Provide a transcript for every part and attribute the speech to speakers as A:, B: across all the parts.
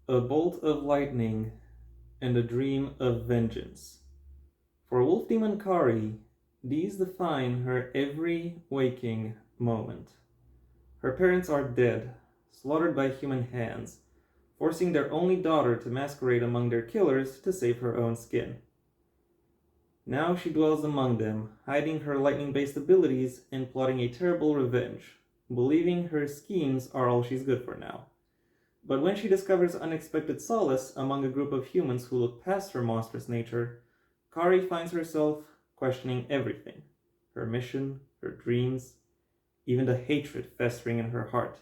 A: A bolt of lightning and a dream of vengeance. For Wolf Demon Kari, these define her every waking moment. Her parents are dead, slaughtered by human hands, forcing their only daughter to masquerade among their killers to save her own skin. Now she dwells among them, hiding her lightning-based abilities and plotting a terrible revenge, believing her schemes are all she's good for now. But when she discovers unexpected solace among a group of humans who look past her monstrous nature, Kari finds herself questioning everything: her mission, her dreams, even the hatred festering in her heart.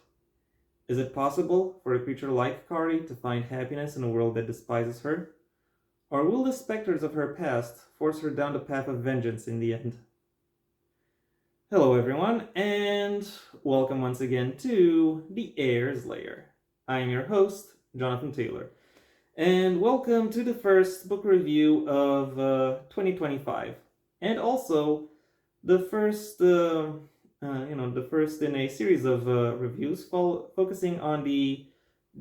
A: Is it possible for a creature like Kari to find happiness in a world that despises her? Or will the specters of her past force her down the path of vengeance in the end? Hello everyone, and welcome once again to the Heir's Lair. I am your host, Jonathan Taylor, and welcome to the first book review of 2025, and also the first, the first in a series of reviews focusing on the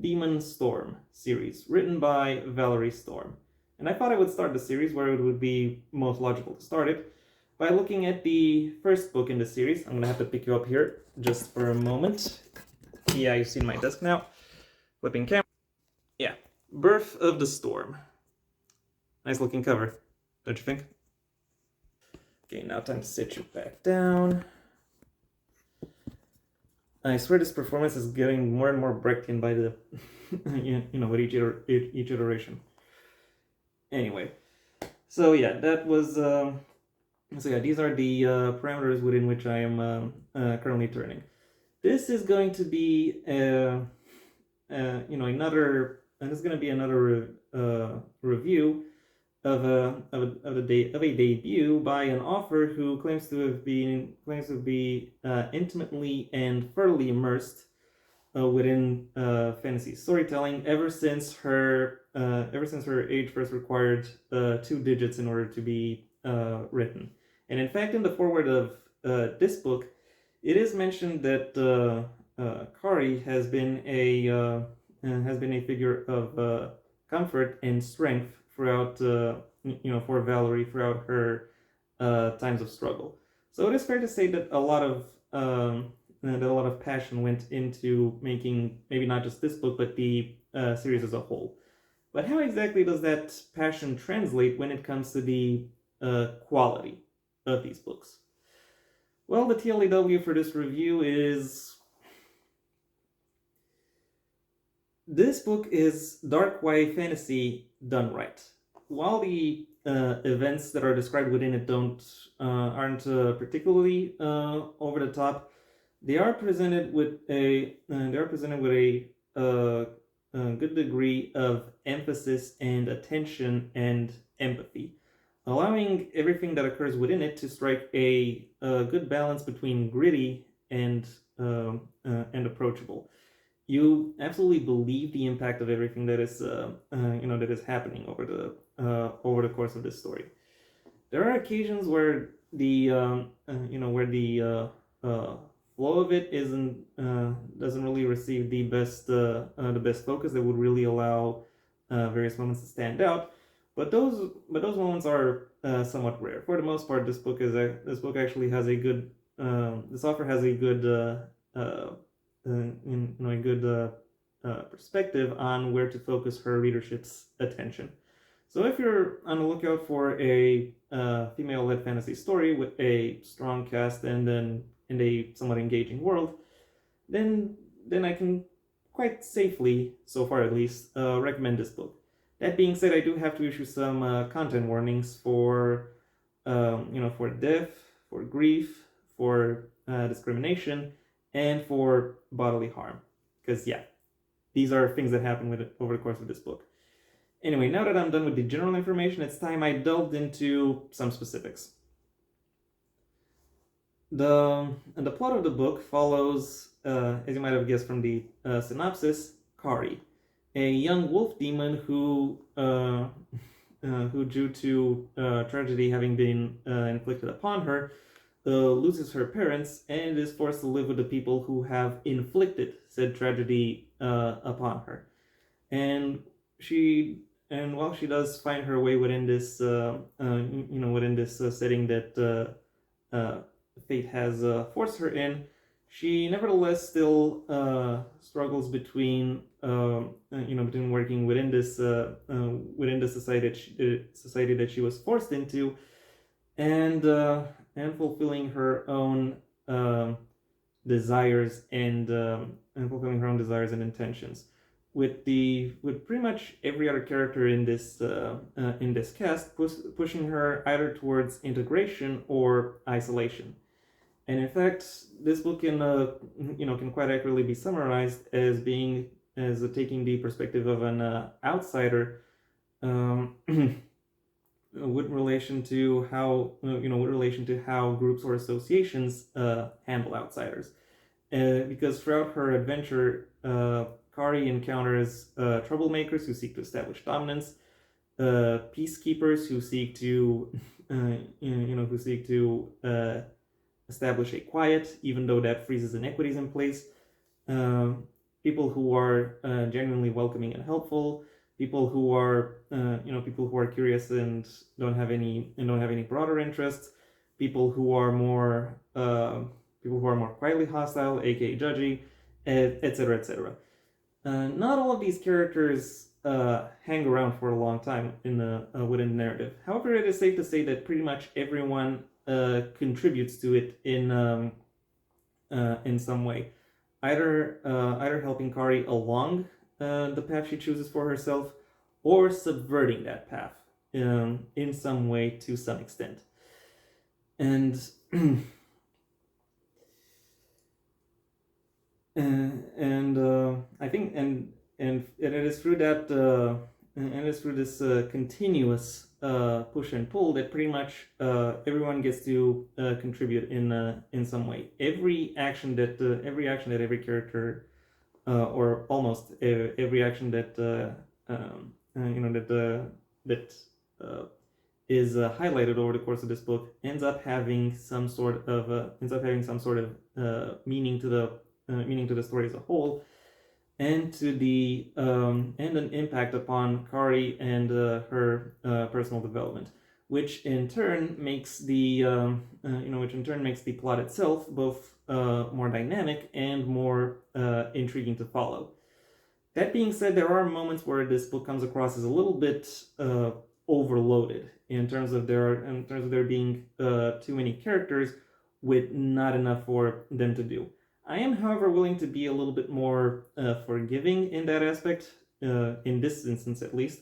A: Demon Storm series, written by Valerie Storm. And I thought I would start the series where it would be most logical to start it by looking at the first book in the series. I'm gonna have to pick you up here just for a moment. Yeah, you've seen my desk now. Flipping camera. Yeah, Birth of the Storm. Nice looking cover, don't you think? Okay, now time to sit you back down. I swear this performance is getting more and more Brechtian by the, with each iteration. Anyway, so yeah, that was, these are the parameters within which I am currently turning. This is going to be another review of a debut by an author who claims to be intimately and thoroughly immersed within fantasy storytelling ever since her age first required 2 digits in order to be written. And in fact, in the foreword of this book, it is mentioned that Kari has been a figure of comfort and strength throughout, for Valerie throughout her times of struggle. So it is fair to say that a lot of passion went into making maybe not just this book, but the series as a whole. But how exactly does that passion translate when it comes to the quality of these books? Well, the TLAW for this review is... This book is dark YA fantasy done right. While the events that are described within it aren't particularly over the top, they are presented with a good degree of emphasis and attention and empathy, allowing everything that occurs within it to strike a good balance between gritty and approachable. You absolutely believe the impact of everything that is that is happening over the course of this story. There are occasions where the flow of it doesn't really receive the best focus that would really allow various moments to stand out. But those moments are somewhat rare. For the most part, this book actually has a good. This author has a good perspective on where to focus her readership's attention. So if you're on the lookout for a female-led fantasy story with a strong cast and then in a somewhat engaging world, then I can quite safely, so far at least, recommend this book. That being said, I do have to issue some content warnings for death, for grief, for discrimination, and for bodily harm. Because yeah, these are things that happen over the course of this book. Anyway, now that I'm done with the general information, it's time I delved into some specifics. The plot of the book follows, as you might have guessed from the synopsis, Kari, a young wolf demon who due to tragedy having been inflicted upon her, loses her parents and is forced to live with the people who have inflicted said tragedy upon her. and she and while she does find her way within this within this setting that fate has forced her in, she nevertheless still struggles between between working within the society that she was forced into, and fulfilling her own desires and fulfilling her own desires and intentions. With pretty much every other character in this cast pushing her either towards integration or isolation. And in fact, this book can quite accurately be summarized as taking the perspective of an outsider, with relation to how groups or associations handle outsiders. Because throughout her adventure, Kari encounters troublemakers who seek to establish dominance, peacekeepers who seek to establish a quiet, even though that freezes inequities in place. People who are genuinely welcoming and helpful. People who are curious and don't have any broader interests. People who are more quietly hostile, aka judgy, etc., etc. Not all of these characters hang around for a long time within the narrative. However, it is safe to say that pretty much everyone contributes to it in some way, either helping Kari along the path she chooses for herself, or subverting that path in some way to some extent. And I think and it is through that this continuous push and pull that pretty much everyone gets to contribute in some way. Every action that every character or almost every action that is highlighted over the course of this book ends up having some sort of meaning to the story as a whole, and to and an impact upon Kari and her personal development, which in turn makes the plot itself both more dynamic and more intriguing to follow. That being said, there are moments where this book comes across as a little bit overloaded in terms of there being too many characters with not enough for them to do. I am, however, willing to be a little bit more forgiving in that aspect, in this instance at least,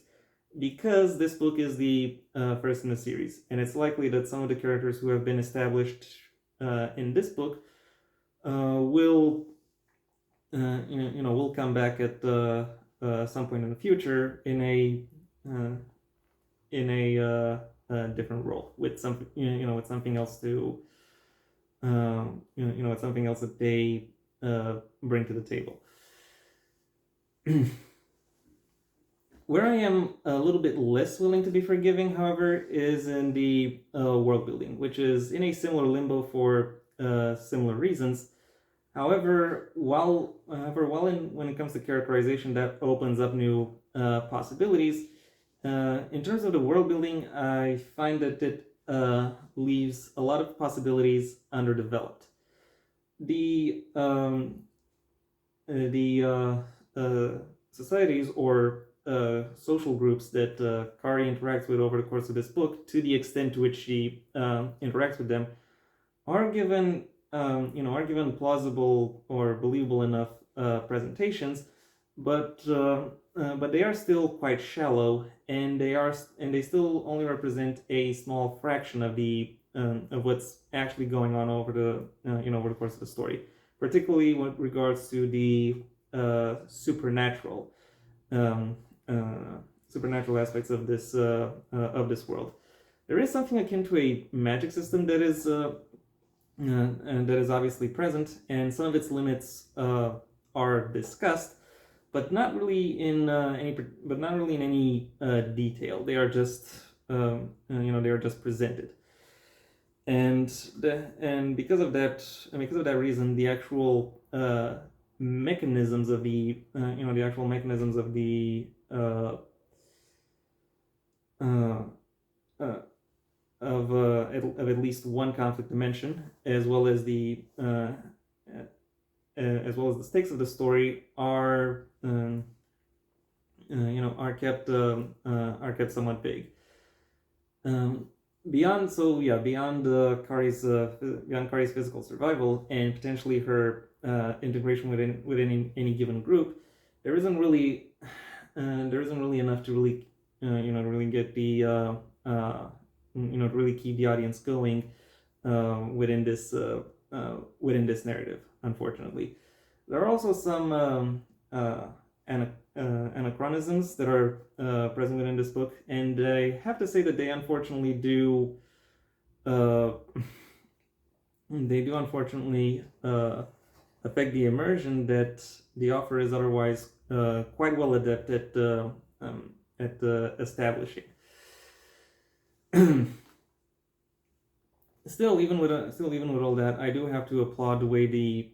A: because this book is the first in the series, and it's likely that some of the characters who have been established in this book will come back at some point in the future in a different role, with something else to it's something else that they bring to the table. Where I am a little bit less willing to be forgiving, however, is in the world building, which is in a similar limbo for similar reasons. However, when it comes to characterization, that opens up new possibilities. In terms of the world building, I find that it leaves a lot of possibilities underdeveloped. The societies or social groups that Kari interacts with over the course of this book, to the extent to which she interacts with them, are given plausible or believable enough presentations, but they are still quite shallow, and they still only represent a small fraction of what's actually going on over the course of the story, particularly with regards to the supernatural aspects of this world. There is something akin to a magic system that is obviously present, and some of its limits are discussed, but not really in any detail. They are just presented, and because of that reason, the actual mechanisms of the the actual mechanisms of the of at least one conflict dimension, as well as the stakes of the story are are kept somewhat vague. Beyond Kari's physical survival and potentially her integration within any given group, there isn't really enough to really really get the to really keep the audience going within this narrative. Unfortunately, there are also some anachronisms that are present within this book, and I have to say that they unfortunately do affect the immersion that the author is otherwise quite well adept at establishing. Still, even with all that, I do have to applaud the way the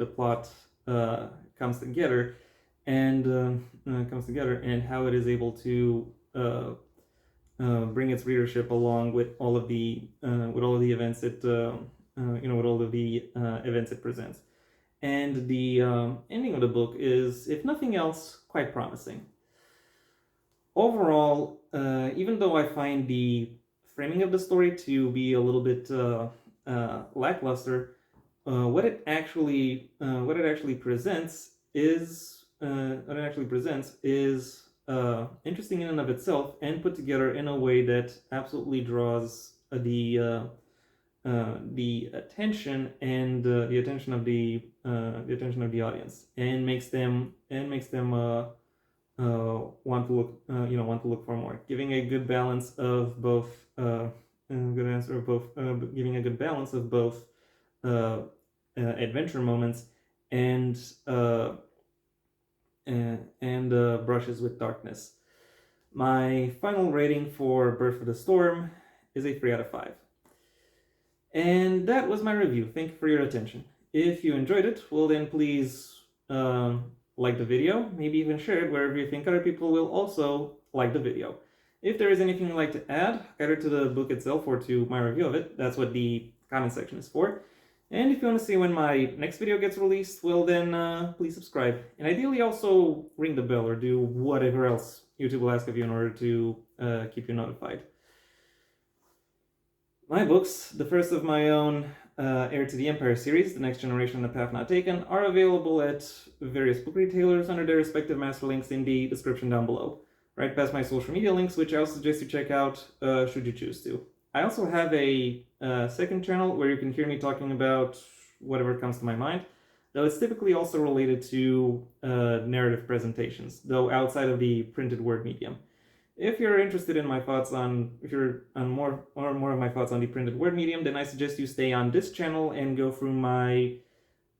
A: plot comes together, and how it is able to bring its readership along with all of the events it events it presents. And the ending of the book is, if nothing else, quite promising. Overall, even though I find the framing of the story to be a little bit lackluster, what it actually presents is interesting in and of itself, and put together in a way that absolutely draws the attention and the attention of the audience, and makes them want to look for more, giving a good balance of both adventure moments and brushes with darkness. My final rating for Birth of the Storm is a 3 out of 5. And that was my review. Thank you for your attention. If you enjoyed it, well then please like the video, maybe even share it wherever you think other people will also like the video. If there is anything you'd like to add, either to the book itself or to my review of it, that's what the comment section is for. And if you want to see when my next video gets released, well then please subscribe. And ideally also ring the bell or do whatever else YouTube will ask of you in order to keep you notified. My books, the first of my own Heir to the Empire series, The Next Generation and the Path Not Taken, are available at various book retailers under their respective master links in the description down below. Right past my social media links, which I also suggest you check out should you choose to. I also have a second channel where you can hear me talking about whatever comes to my mind, though it's typically also related to narrative presentations, though outside of the printed word medium. If you're interested in my thoughts on, more of my thoughts on the printed word medium, then I suggest you stay on this channel and go through my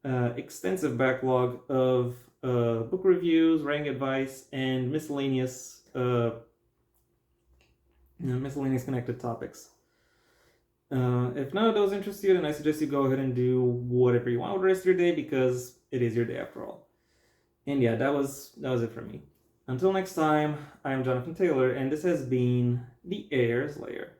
A: extensive backlog of book reviews, writing advice, and miscellaneous connected topics. If none of those interest you, then I suggest you go ahead and do whatever you want with the rest of your day, because it is your day after all. And yeah, that was it for me. Until next time, I am Jonathan Taylor, and this has been the Heir's Lair.